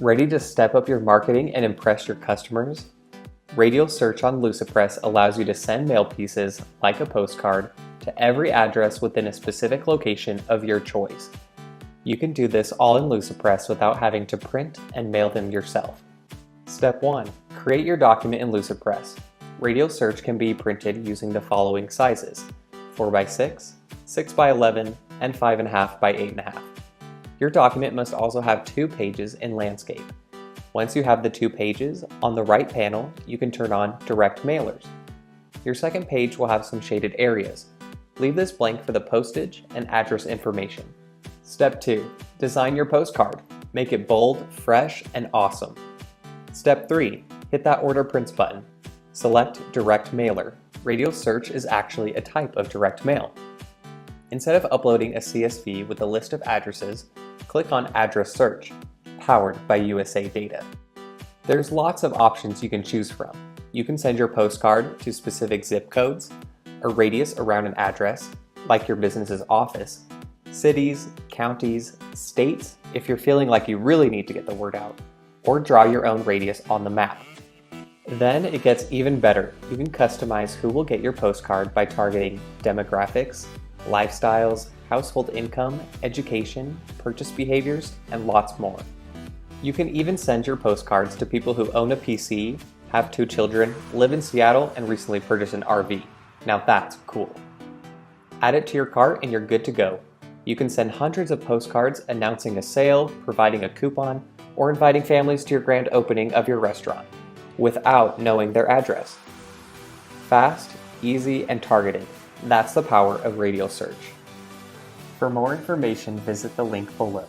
Ready to step up your marketing and impress your customers? Radial Search on Lucidpress allows you to send mail pieces, like a postcard, to every address within a specific location of your choice. You can do this all in Lucidpress without having to print and mail them yourself. Step 1. Create your document in Lucidpress. Radial Search can be printed using the following sizes: 4x6, 6x11, and 5.5 by 8.5. Your document must also have 2 pages in landscape. Once you have the 2 pages, on the right panel, you can turn on Direct Mailers. Your second page will have some shaded areas. Leave this blank for the postage and address information. Step 2. Design your postcard. Make it bold, fresh, and awesome. Step 3. Hit that Order Prints button. Select Direct Mailer. Radial Search is actually a type of direct mail. Instead of uploading a CSV with a list of addresses, click on Address Search, powered by USA Data. There's lots of options you can choose from. You can send your postcard to specific zip codes, a radius around an address, like your business's office, cities, counties, states, if you're feeling like you really need to get the word out, or draw your own radius on the map. Then it gets even better. You can customize who will get your postcard by targeting demographics, lifestyles, household income, education, purchase behaviors, and lots more. You can even send your postcards to people who own a PC, have 2 children, live in Seattle, and recently purchased an RV. Now that's cool. Add it to your cart and you're good to go. You can send hundreds of postcards announcing a sale, providing a coupon, or inviting families to your grand opening of your restaurant without knowing their address. Fast, easy, and targeted. That's the power of Radial Search. For more information, visit the link below.